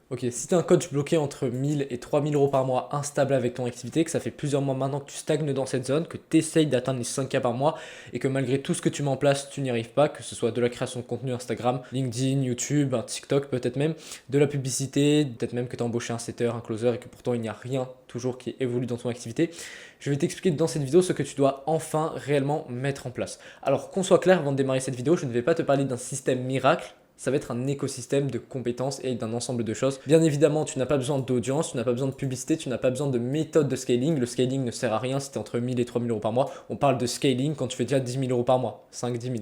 Ok, si tu es un coach bloqué entre 1000 et 3000 euros par mois instable avec ton activité, que ça fait plusieurs mois maintenant que tu stagnes dans cette zone, que tu essayes d'atteindre les 5K par mois et que malgré tout ce que tu mets en place, tu n'y arrives pas, que ce soit de la création de contenu Instagram, LinkedIn, YouTube, un TikTok peut-être même, de la publicité, peut-être même que tu as embauché un setter, un closer et que pourtant il n'y a rien toujours qui évolue dans ton activité, je vais t'expliquer dans cette vidéo ce que tu dois enfin réellement mettre en place. Alors qu'on soit clair avant de démarrer cette vidéo, je ne vais pas te parler d'un système miracle. Ça va être un écosystème de compétences et d'un ensemble de choses. Bien évidemment, tu n'as pas besoin d'audience, tu n'as pas besoin de publicité, tu n'as pas besoin de méthode de scaling. Le scaling ne sert à rien si tu es entre 1000 et 3000 euros par mois. On parle de scaling quand tu fais déjà 10 000 euros par mois, 5-10 000.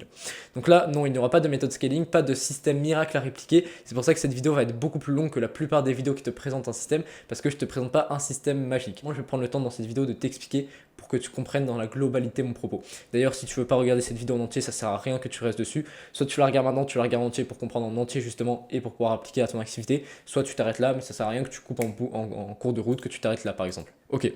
Donc là, non, il n'y aura pas de méthode scaling, pas de système miracle à répliquer. C'est pour ça que cette vidéo va être beaucoup plus longue que la plupart des vidéos qui te présentent un système, parce que je ne te présente pas un système magique. Moi, je vais prendre le temps dans cette vidéo de t'expliquer pour que tu comprennes dans la globalité mon propos. D'ailleurs, si tu veux pas regarder cette vidéo en entier, ça sert à rien que tu restes dessus. Soit tu la regardes maintenant, tu la regardes en entier pour comprendre en entier justement et pour pouvoir appliquer à ton activité. Soit tu t'arrêtes là, mais ça sert à rien que tu coupes en cours de route, que tu t'arrêtes là par exemple. Ok.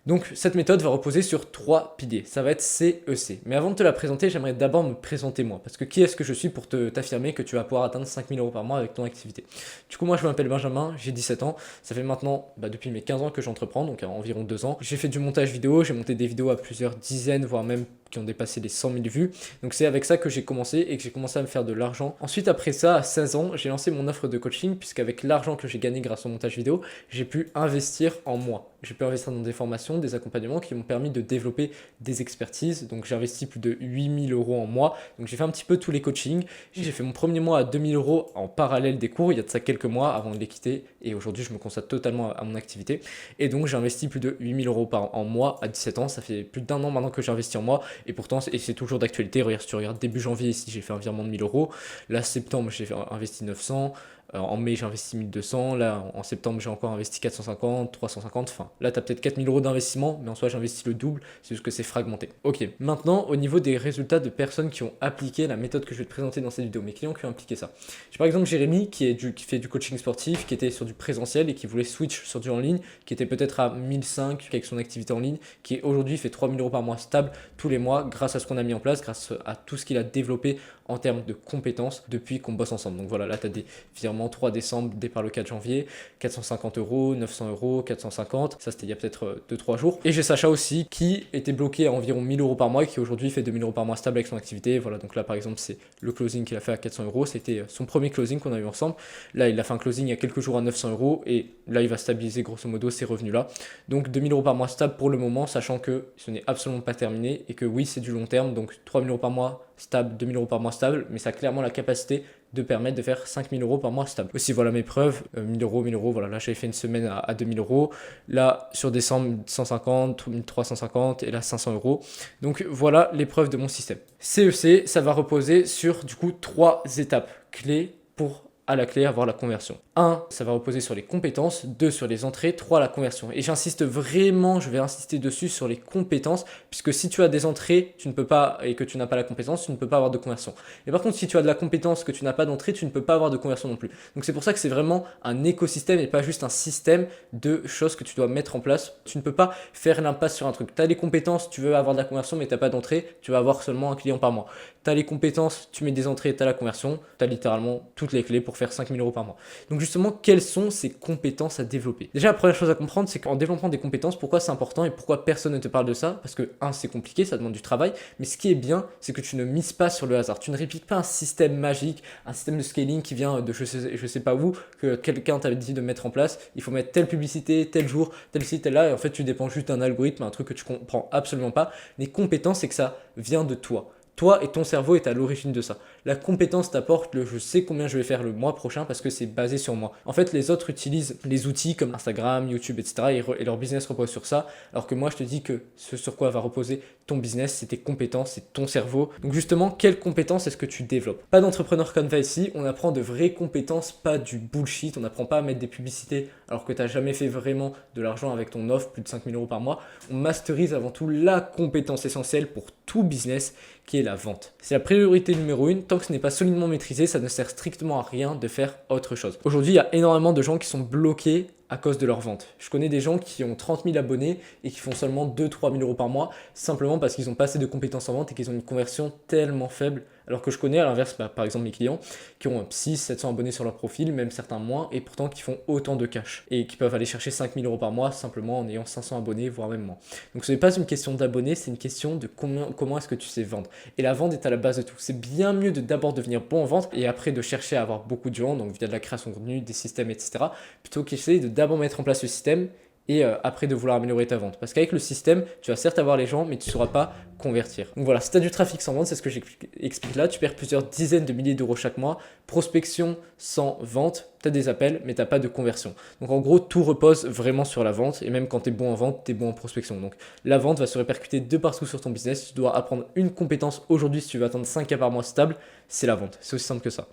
Donc cette méthode va reposer sur 3 piliers, ça va être CEC. Mais avant de te la présenter, j'aimerais d'abord me présenter moi, parce que qui est-ce que je suis pour t'affirmer que tu vas pouvoir atteindre 5000 euros par mois avec ton activité. Du coup moi je m'appelle Benjamin, j'ai 17 ans, ça fait maintenant depuis mes 15 ans que j'entreprends, donc environ 2 ans. J'ai fait du montage vidéo, j'ai monté des vidéos à plusieurs dizaines, voire même qui ont dépassé les 100 000 vues. Donc c'est avec ça que j'ai commencé et que j'ai commencé à me faire de l'argent. Ensuite après ça, à 16 ans, j'ai lancé mon offre de coaching, puisqu'avec l'argent que j'ai gagné grâce au montage vidéo, j'ai pu investir en moi. J'ai pu investir dans des formations, des accompagnements qui m'ont permis de développer des expertises. Donc j'ai investi plus de 8000 euros en mois. Donc j'ai fait un petit peu tous les coachings. J'ai fait mon premier mois à 2000 euros en parallèle des cours. Il y a de ça quelques mois avant de les quitter. Et aujourd'hui, je me consacre totalement à mon activité. Et donc j'ai investi plus de 8000 euros en mois à 17 ans. Ça fait plus d'un an maintenant que j'ai investi en moi. Et pourtant, c'est toujours d'actualité. Regarde, si tu regardes début janvier ici, j'ai fait un virement de 1000 euros. Là, septembre, j'ai investi 900. En mai, j'ai investi 1200. Là, en septembre, j'ai encore investi 450, 350. Enfin, là, tu as peut-être 4000 euros d'investissement, mais en soi, j'ai investi le double. C'est juste que c'est fragmenté. Ok, maintenant, au niveau des résultats de personnes qui ont appliqué la méthode que je vais te présenter dans cette vidéo, mes clients qui ont appliqué ça. J'ai par exemple Jérémy qui fait du coaching sportif, qui était sur du présentiel et qui voulait switch sur du en ligne, qui était peut-être à 1005 avec son activité en ligne, qui aujourd'hui fait 3000 euros par mois stable tous les mois grâce à ce qu'on a mis en place, grâce à tout ce qu'il a développé en termes de compétences depuis qu'on bosse ensemble. Donc voilà, là, tu as des virements 3 décembre, départ le 4 janvier, 450 euros, 900 euros, 450. Ça, c'était il y a peut-être 2-3 jours. Et j'ai Sacha aussi qui était bloqué à environ 1000 euros par mois et qui aujourd'hui fait 2000 euros par mois stable avec son activité. Voilà, donc là, par exemple, c'est le closing qu'il a fait à 400 euros. C'était son premier closing qu'on a eu ensemble. Là, il a fait un closing il y a quelques jours à 900 euros et là, il va stabiliser grosso modo ces revenus-là. Donc 2000 euros par mois stable pour le moment, sachant que ce n'est absolument pas terminé et que oui, c'est du long terme. Donc 3000 euros par mois stable, 2000 euros par mois stable, mais ça a clairement la capacité de permettre de faire 5000 euros par mois stable. Aussi, voilà mes preuves, 1000 euros, 1000 euros, voilà, là j'avais fait une semaine à 2000 euros, là sur décembre 150, 1350 et là 500 euros. Donc voilà les preuves de mon système. CEC, ça va reposer sur du coup 3 étapes clés pour à la clé avoir la conversion. 1, ça va reposer sur les compétences, 2 sur les entrées, 3 la conversion. Et j'insiste vraiment, je vais insister dessus sur les compétences, puisque si tu as des entrées, tu ne peux pas, et que tu n'as pas la compétence, tu ne peux pas avoir de conversion. Et par contre, si tu as de la compétence, que tu n'as pas d'entrée, tu ne peux pas avoir de conversion non plus. Donc c'est pour ça que c'est vraiment un écosystème et pas juste un système de choses que tu dois mettre en place. Tu ne peux pas faire l'impasse sur un truc. Tu as les compétences, tu veux avoir de la conversion, mais tu n'as pas d'entrée, tu vas avoir seulement un client par mois. Tu as les compétences, tu mets des entrées, tu as la conversion, tu as littéralement toutes les clés pour faire 5000 euros par mois. Donc justement, quelles sont ces compétences à développer? Déjà, la première chose à comprendre, c'est qu'en développant des compétences, pourquoi c'est important et pourquoi personne ne te parle de ça? Parce que, c'est compliqué, ça demande du travail, mais ce qui est bien, c'est que tu ne mises pas sur le hasard. Tu ne répliques pas un système magique, un système de scaling qui vient de je sais pas où, que quelqu'un t'avait dit de mettre en place. Il faut mettre telle publicité, tel jour, tel site, tel là, et en fait, tu dépends juste d'un algorithme, un truc que tu comprends absolument pas. Les compétences, c'est que ça vient de toi. Toi et ton cerveau est à l'origine de ça. La compétence t'apporte le je sais combien je vais faire le mois prochain parce que c'est basé sur moi. En fait, les autres utilisent les outils comme Instagram, YouTube, etc. et leur business repose sur ça. Alors que moi, je te dis que ce sur quoi va reposer ton business, c'est tes compétences, c'est ton cerveau. Donc justement, quelles compétences est-ce que tu développes? Pas d'entrepreneur Canva ici, on apprend de vraies compétences, pas du bullshit. On n'apprend pas à mettre des publicités alors que tu n'as jamais fait vraiment de l'argent avec ton offre, plus de 5000 euros par mois. On masterise avant tout la compétence essentielle pour tout business qui est la vente. C'est la priorité numéro 1. Tant que ce n'est pas solidement maîtrisé, ça ne sert strictement à rien de faire autre chose. Aujourd'hui, il y a énormément de gens qui sont bloqués à cause de leur vente. Je connais des gens qui ont 30 000 abonnés et qui font seulement 2-3 000 euros par mois simplement parce qu'ils n'ont pas assez de compétences en vente et qu'ils ont une conversion tellement faible Alors que je connais à l'inverse, par exemple mes clients qui ont 600-700 abonnés sur leur profil, même certains moins, et pourtant qui font autant de cash et qui peuvent aller chercher 5 000 € par mois simplement en ayant 500 abonnés, voire même moins. Donc ce n'est pas une question d'abonnés, c'est une question de comment est-ce que tu sais vendre. Et la vente est à la base de tout. C'est bien mieux de d'abord devenir bon en vente et après de chercher à avoir beaucoup de gens, donc via de la création de contenu, des systèmes, etc. Plutôt qu'essayer de d'abord mettre en place le système et après de vouloir améliorer ta vente. Parce qu'avec le système, tu vas certes avoir les gens, mais tu ne sauras pas convertir. Donc voilà, si tu as du trafic sans vente, c'est ce que j'explique là, tu perds plusieurs dizaines de milliers d'euros chaque mois. Prospection sans vente, tu as des appels, mais tu n'as pas de conversion. Donc en gros, tout repose vraiment sur la vente, et même quand tu es bon en vente, tu es bon en prospection. Donc la vente va se répercuter de partout sur ton business. Tu dois apprendre une compétence aujourd'hui si tu veux atteindre 5K par mois stable, c'est la vente. C'est aussi simple que ça.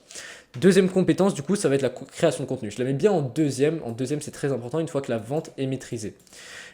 Deuxième compétence, du coup, ça va être la création de contenu. Je la mets bien en deuxième. En deuxième, c'est très important une fois que la vente est maîtrisée.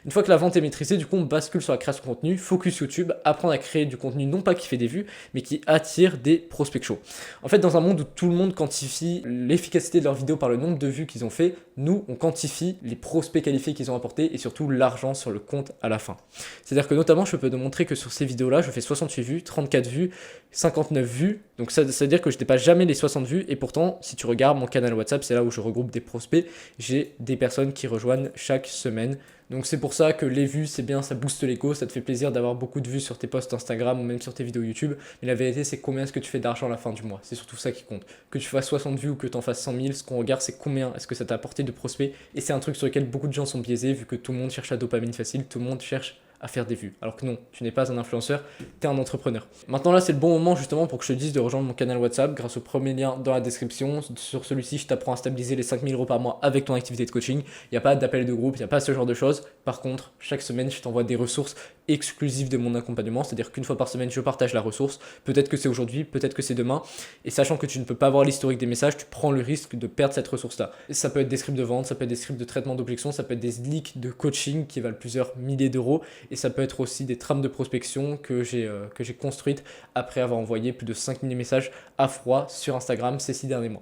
Une fois que la vente est maîtrisée, du coup, on bascule sur la création de contenu, focus YouTube, apprendre à créer du contenu non pas qui fait des vues, mais qui attire des prospects chauds. En fait, dans un monde où tout le monde quantifie l'efficacité de leurs vidéos par le nombre de vues qu'ils ont fait, nous, on quantifie les prospects qualifiés qu'ils ont apportés et surtout l'argent sur le compte à la fin. C'est-à-dire que notamment, je peux te montrer que sur ces vidéos-là, je fais 68 vues, 34 vues, 59 vues. Donc ça veut dire que je ne dépasse jamais les 60 vues et pourtant, si tu regardes mon canal WhatsApp, c'est là où je regroupe des prospects, j'ai des personnes qui rejoignent chaque semaine. Donc c'est pour ça que les vues, c'est bien, ça booste l'ego, ça te fait plaisir d'avoir beaucoup de vues sur tes posts Instagram ou même sur tes vidéos YouTube. Mais la vérité, c'est combien est-ce que tu fais d'argent à la fin du mois. C'est surtout ça qui compte. Que tu fasses 60 vues ou que tu en fasses 100 000, ce qu'on regarde, c'est combien est-ce que ça t'a apporté de prospects. Et c'est un truc sur lequel beaucoup de gens sont biaisés, vu que tout le monde cherche la dopamine facile, tout le monde cherche à faire des vues. Alors que non, tu n'es pas un influenceur, tu es un entrepreneur. Maintenant là, c'est le bon moment justement pour que je te dise de rejoindre mon canal WhatsApp grâce au premier lien dans la description. Sur celui-ci, je t'apprends à stabiliser les 5 000 € par mois avec ton activité de coaching. Il n'y a pas d'appel de groupe, il n'y a pas ce genre de choses. Par contre, chaque semaine, je t'envoie des ressources exclusives de mon accompagnement, c'est-à-dire qu'une fois par semaine, je partage la ressource. Peut-être que c'est aujourd'hui, peut-être que c'est demain. Et sachant que tu ne peux pas voir l'historique des messages, tu prends le risque de perdre cette ressource-là. Ça peut être des scripts de vente, ça peut être des scripts de traitement d'objection, ça peut être des leaks de coaching qui valent plusieurs milliers d'euros. Et ça peut être aussi des trames de prospection que j'ai construites après avoir envoyé plus de 5000 messages à froid sur Instagram ces 6 derniers mois.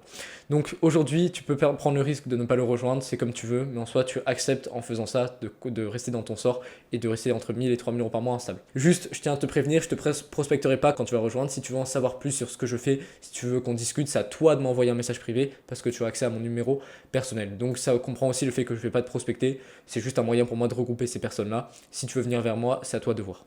Donc aujourd'hui, tu peux prendre le risque de ne pas le rejoindre, c'est comme tu veux, mais en soi, tu acceptes en faisant ça de rester dans ton sort et de rester entre 1000 et 3000 € par mois instable. Juste, je tiens à te prévenir, je te prospecterai pas quand tu vas rejoindre. Si tu veux en savoir plus sur ce que je fais, si tu veux qu'on discute, c'est à toi de m'envoyer un message privé parce que tu as accès à mon numéro personnel. Donc ça comprend aussi le fait que je ne vais pas te prospecter, c'est juste un moyen pour moi de regrouper ces personnes-là. Si tu veux venir vers moi, c'est à toi de voir.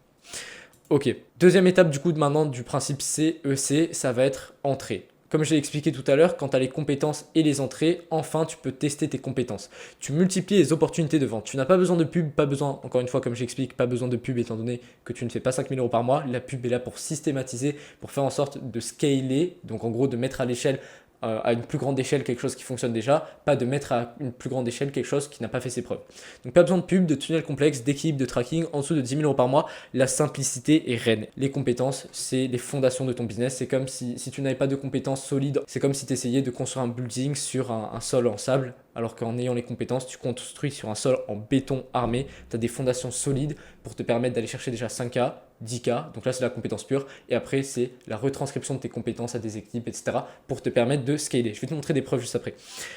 Ok, deuxième étape du coup maintenant du principe CEC, ça va être entrée. Comme je l'ai expliqué tout à l'heure, quand tu as les compétences et les entrées, enfin tu peux tester tes compétences. Tu multiplies les opportunités de vente. Tu n'as pas besoin de pub, pas besoin, encore une fois comme j'explique, pas besoin de pub étant donné que tu ne fais pas 5 000 € par mois. La pub est là pour systématiser, pour faire en sorte de scaler, donc en gros de mettre à l'échelle à une plus grande échelle quelque chose qui fonctionne déjà, pas de mettre à une plus grande échelle quelque chose qui n'a pas fait ses preuves. Donc pas besoin de pub, de tunnel complexe, d'équilibre, de tracking, en dessous de 10 000 € par mois, la simplicité est reine. Les compétences, c'est les fondations de ton business, c'est comme si tu n'avais pas de compétences solides, c'est comme si tu essayais de construire un building sur un sol en sable, alors qu'en ayant les compétences, tu construis sur un sol en béton armé, tu as des fondations solides pour te permettre d'aller chercher déjà 5K, 10K, donc là c'est la compétence pure, et après c'est la retranscription de tes compétences à des équipes, etc. pour te permettre de scaler. Je vais te montrer des preuves juste après.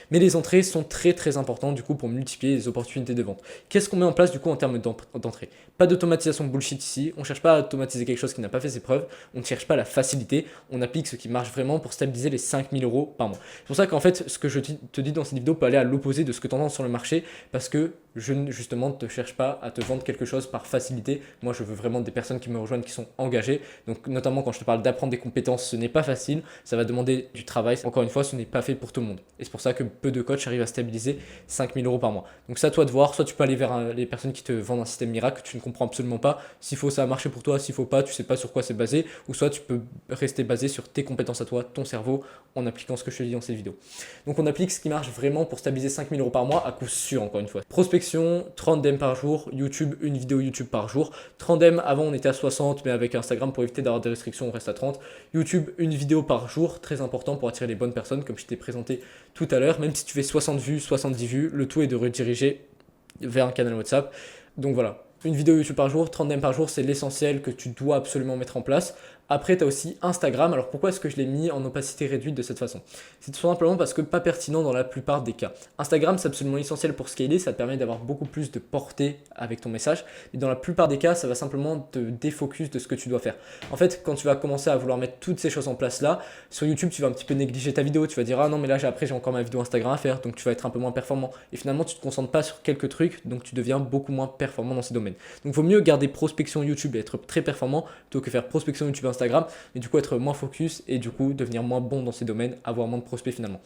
Mais les entrées sont très très importantes du coup pour multiplier les opportunités de vente. Qu'est-ce qu'on met en place du coup en termes d'entrée? Pas d'automatisation bullshit ici, on ne cherche pas à automatiser quelque chose qui n'a pas fait ses preuves, on ne cherche pas la facilité, on applique ce qui marche vraiment pour stabiliser les 5 000 € par mois. C'est pour ça qu'en fait ce que je te dis dans cette vidéo peut aller à l'opposé de ce que tu entends sur le marché, parce que je justement ne te cherche pas à te vendre quelque chose par facilité. Moi je veux vraiment des personnes qui me rejoignent, qui sont engagées. Donc notamment quand je te parle d'apprendre des compétences, ce n'est pas facile, ça va demander du travail. Encore une fois, ce n'est pas fait pour tout le monde. Et c'est pour ça que peu de coachs arrivent à stabiliser 5 000 € par mois. Donc c'est à toi de voir, soit tu peux aller vers les personnes qui te vendent un système miracle que tu ne comprends absolument pas. S'il faut, ça a marché pour toi, s'il faut pas, tu sais pas sur quoi c'est basé. Ou soit tu peux rester basé sur tes compétences à toi, ton cerveau, en appliquant ce que je te dis dans cette vidéo. Donc on applique ce qui marche vraiment pour stabiliser 5 000 € par mois à coup sûr, encore une fois. Prospection, 30 DM par jour, YouTube, une vidéo YouTube par jour. 30 DM, avant on était à 60, mais avec Instagram, pour éviter d'avoir des restrictions, on reste à 30. YouTube, une vidéo par jour, très important pour attirer les bonnes personnes, comme je t'ai présenté tout à l'heure. Même si tu fais 60 vues, 70 vues, le tout est de rediriger vers un canal WhatsApp. Donc voilà. Une vidéo YouTube par jour, 30 DM par jour, c'est l'essentiel que tu dois absolument mettre en place. Après, tu as aussi Instagram. Alors pourquoi est-ce que je l'ai mis en opacité réduite de cette façon? C'est tout simplement parce que pas pertinent dans la plupart des cas. Instagram, c'est absolument essentiel pour scaler, ça te permet d'avoir beaucoup plus de portée avec ton message. Mais dans la plupart des cas, ça va simplement te défocus de ce que tu dois faire. En fait, quand tu vas commencer à vouloir mettre toutes ces choses en place là, sur YouTube, tu vas un petit peu négliger ta vidéo. Tu vas dire, ah non, mais là, après, j'ai encore ma vidéo Instagram à faire, donc tu vas être un peu moins performant. Et finalement, tu te concentres pas sur quelques trucs, donc tu deviens beaucoup moins performant dans ces domaines. Donc, il vaut mieux garder prospection YouTube et être très performant plutôt que faire prospection YouTube Instagram, mais du coup être moins focus et du coup devenir moins bon dans ces domaines, avoir moins de prospects finalement.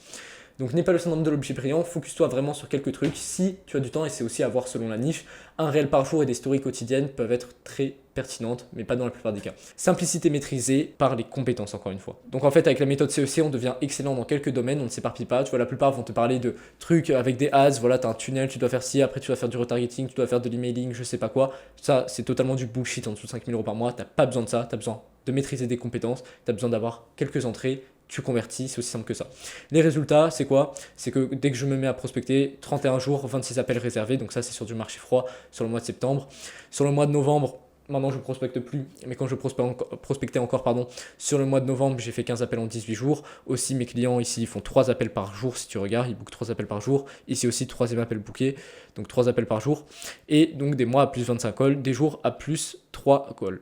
Donc n'aie pas le syndrome de l'objet brillant, focus-toi vraiment sur quelques trucs si tu as du temps, et c'est aussi à voir selon la niche. Un réel par jour et des stories quotidiennes peuvent être très pertinentes, mais pas dans la plupart des cas. Simplicité maîtrisée par les compétences, encore une fois. Donc en fait, avec la méthode CEC, on devient excellent dans quelques domaines, on ne s'éparpille pas. Tu vois, la plupart vont te parler de trucs avec des ads, voilà, tu as un tunnel, tu dois faire ci, après tu dois faire du retargeting, tu dois faire de l'emailing, je sais pas quoi. Ça, c'est totalement du bullshit en dessous de 5 000 € par mois, t'as pas besoin de ça, tu as besoin de maîtriser des compétences, tu as besoin d'avoir quelques entrées, tu convertis, c'est aussi simple que ça. Les résultats, c'est quoi? C'est que dès que je me mets à prospecter, 31 jours, 26 appels réservés, donc ça c'est sur du marché froid sur le mois de septembre. Sur le mois de novembre, maintenant je ne prospecte plus, mais quand je prospectais encore, sur le mois de novembre, j'ai fait 15 appels en 18 jours. Aussi, mes clients ici font 3 appels par jour, si tu regardes, ils bookent 3 appels par jour. Ici aussi, 3e appel booké, donc 3 appels par jour. Et donc des mois à plus 25 calls, des jours à plus 3 calls.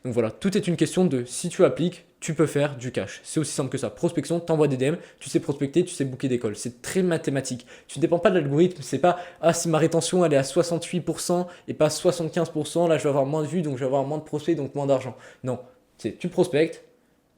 Donc voilà, tout est une question de si tu appliques, tu peux faire du cash. C'est aussi simple que ça. Prospection, t'envoies des DM, tu sais prospecter, tu sais booker des calls. C'est très mathématique. Tu ne dépends pas de l'algorithme. C'est pas, ah, si ma rétention elle est à 68% et pas 75%, là je vais avoir moins de vues, donc je vais avoir moins de prospects, donc moins d'argent. Non, tu prospectes,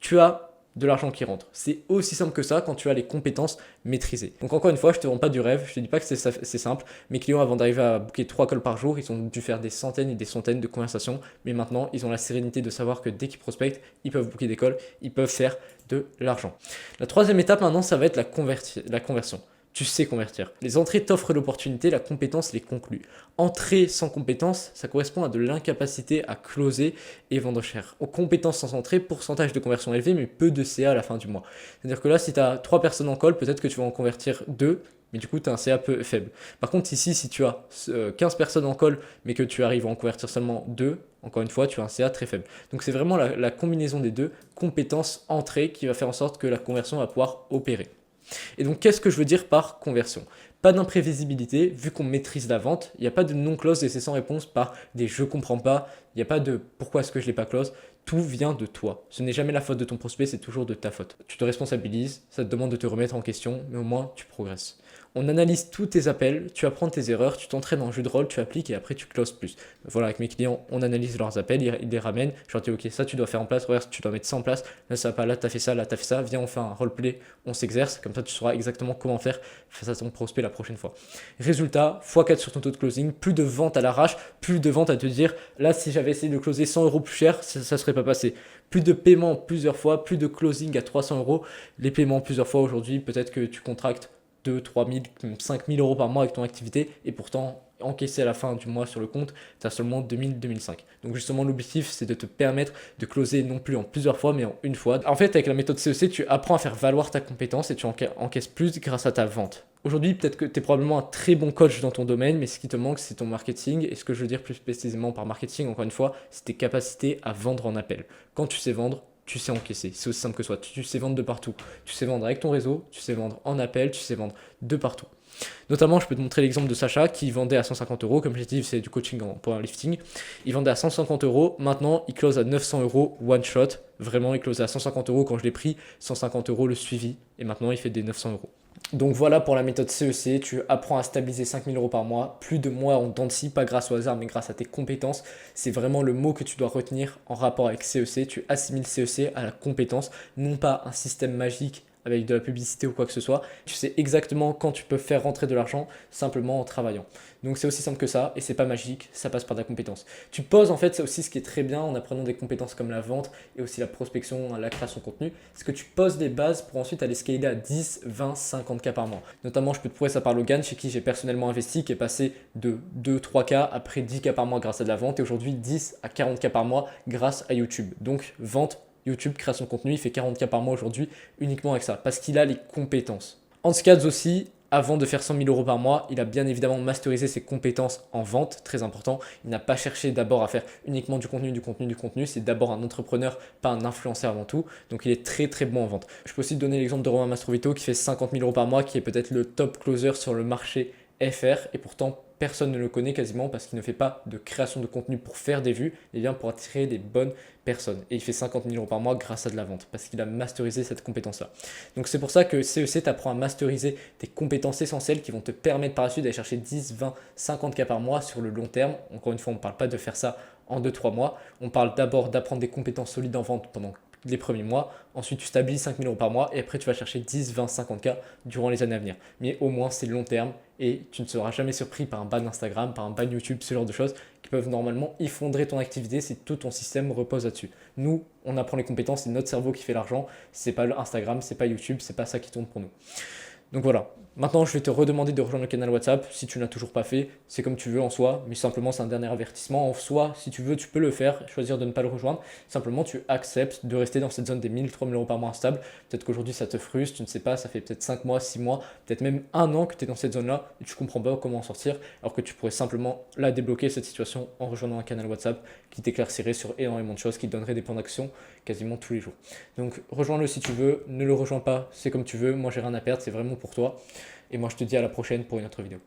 tu as de l'argent qui rentre. C'est aussi simple que ça quand tu as les compétences maîtrisées. Donc encore une fois, je te vends pas du rêve, je te dis pas que c'est simple. Mes clients, avant d'arriver à booker 3 calls par jour, ils ont dû faire des centaines et des centaines de conversations, mais maintenant, ils ont la sérénité de savoir que dès qu'ils prospectent, ils peuvent booker des calls, ils peuvent faire de l'argent. La 3e étape maintenant, ça va être la conversion. Tu sais convertir. Les entrées t'offrent l'opportunité, la compétence les conclut. Entrée sans compétence, ça correspond à de l'incapacité à closer et vendre cher. Aux compétences sans entrée, pourcentage de conversion élevé, mais peu de CA à la fin du mois. C'est-à-dire que là, si tu as 3 personnes en call, peut-être que tu vas en convertir 2, mais du coup, tu as un CA peu faible. Par contre, ici, si tu as 15 personnes en call, mais que tu arrives à en convertir seulement 2, encore une fois, tu as un CA très faible. Donc, c'est vraiment la combinaison des deux, compétences, entrée, qui va faire en sorte que la conversion va pouvoir opérer. Et donc, qu'est-ce que je veux dire par conversion? Pas d'imprévisibilité, vu qu'on maîtrise la vente, il n'y a pas de non-close et c'est sans réponse par des je comprends pas, il n'y a pas de pourquoi est-ce que je ne l'ai pas close, tout vient de toi. Ce n'est jamais la faute de ton prospect, c'est toujours de ta faute. Tu te responsabilises, ça te demande de te remettre en question, mais au moins tu progresses. On analyse tous tes appels, tu apprends tes erreurs, tu t'entraînes en jeu de rôle, tu appliques et après tu closes plus. Voilà, avec mes clients, on analyse leurs appels, ils les ramènent, je leur dis ok, ça tu dois faire en place, regarde, tu dois mettre ça en place, là ça va pas, là t'as fait ça, là t'as fait ça, viens on fait un roleplay, on s'exerce, comme ça tu sauras exactement comment faire face à ton prospect la prochaine fois. Résultat, x4 sur ton taux de closing, plus de ventes à l'arrache, plus de ventes à te dire, là si j'avais essayé de closer 100 € plus cher, ça serait pas passé. Plus de paiements plusieurs fois, plus de closing à 300 €, les paiements plusieurs fois aujourd'hui, peut-être que tu contractes 2, 3 000, 5 000 € par mois avec ton activité et pourtant encaissé à la fin du mois sur le compte, tu as seulement 2000, 2005. Donc justement l'objectif c'est de te permettre de closer non plus en plusieurs fois mais en une fois. En fait avec la méthode CEC tu apprends à faire valoir ta compétence et tu encaisses plus grâce à ta vente. Aujourd'hui peut-être que tu es probablement un très bon coach dans ton domaine mais ce qui te manque c'est ton marketing et ce que je veux dire plus précisément par marketing encore une fois c'est tes capacités à vendre en appel. Quand tu sais vendre, tu sais encaisser, c'est aussi simple que ça. Tu sais vendre de partout. Tu sais vendre avec ton réseau, tu sais vendre en appel, tu sais vendre de partout. Notamment, je peux te montrer l'exemple de Sacha qui vendait à 150 €. Comme j'ai dit, c'est du coaching en powerlifting. Il vendait à 150 €. Maintenant, il close à 900 € one shot. Vraiment, il closait à 150 € quand je l'ai pris, 150 € le suivi. Et maintenant, il fait des 900 €. Donc voilà pour la méthode CEC, tu apprends à stabiliser 5 000 € par mois, plus de mois en dents de scie, pas grâce au hasard mais grâce à tes compétences. C'est vraiment le mot que tu dois retenir en rapport avec CEC, tu assimiles CEC à la compétence, non pas un système magique avec de la publicité ou quoi que ce soit. Tu sais exactement quand tu peux faire rentrer de l'argent simplement en travaillant. Donc c'est aussi simple que ça et c'est pas magique, ça passe par ta compétence. Tu poses en fait, c'est aussi ce qui est très bien en apprenant des compétences comme la vente et aussi la prospection, la création de contenu, c'est que tu poses des bases pour ensuite aller scaler à 10, 20, 50K par mois. Notamment, je peux te prouver ça par Logan, chez qui j'ai personnellement investi, qui est passé de 2, 3K après 10K par mois grâce à de la vente et aujourd'hui 10 à 40K par mois grâce à YouTube. Donc vente, YouTube, création de contenu, il fait 40K par mois aujourd'hui uniquement avec ça, parce qu'il a les compétences. Hans Katz aussi avant de faire 100 000 euros par mois, il a bien évidemment masterisé ses compétences en vente, très important. Il n'a pas cherché d'abord à faire uniquement du contenu, du contenu, du contenu. C'est d'abord un entrepreneur, pas un influenceur avant tout. Donc il est très très bon en vente. Je peux aussi te donner l'exemple de Romain Mastrovito qui fait 50 000 euros par mois, qui est peut-être le top closer sur le marché FR. Et pourtant, personne ne le connaît quasiment parce qu'il ne fait pas de création de contenu pour faire des vues, mais bien pour attirer des bonnes personnes. Et il fait 50 000 euros par mois grâce à de la vente parce qu'il a masterisé cette compétence-là. Donc c'est pour ça que CEC t'apprend à masteriser des compétences essentielles qui vont te permettre par la suite d'aller chercher 10, 20, 50 cas par mois sur le long terme. Encore une fois, on ne parle pas de faire ça en 2-3 mois. On parle d'abord d'apprendre des compétences solides en vente pendant les premiers mois. Ensuite, tu stabilises 5 000 euros par mois et après, tu vas chercher 10, 20, 50 cas durant les années à venir. Mais au moins, c'est long terme et tu ne seras jamais surpris par un ban Instagram, par un ban YouTube, ce genre de choses qui peuvent normalement effondrer ton activité si tout ton système repose là-dessus. Nous, on apprend les compétences, c'est notre cerveau qui fait l'argent. C'est pas Instagram, c'est pas YouTube, c'est pas ça qui tourne pour nous. Donc voilà. Maintenant, je vais te redemander de rejoindre le canal WhatsApp si tu ne l'as toujours pas fait. C'est comme tu veux en soi, mais simplement c'est un dernier avertissement. En soi, si tu veux, tu peux le faire, choisir de ne pas le rejoindre. Simplement, tu acceptes de rester dans cette zone des 1000, 3000 euros par mois instable. Peut-être qu'aujourd'hui ça te frustre, tu ne sais pas, ça fait peut-être 5 mois, 6 mois, peut-être même un an que tu es dans cette zone-là et tu ne comprends pas comment en sortir, alors que tu pourrais simplement la débloquer cette situation en rejoignant un canal WhatsApp qui t'éclaircirait sur énormément de choses, qui te donnerait des plans d'action quasiment tous les jours. Donc rejoins-le si tu veux, ne le rejoins pas, c'est comme tu veux. Moi j'ai rien à perdre, c'est vraiment pour toi. Et moi je te dis à la prochaine pour une autre vidéo.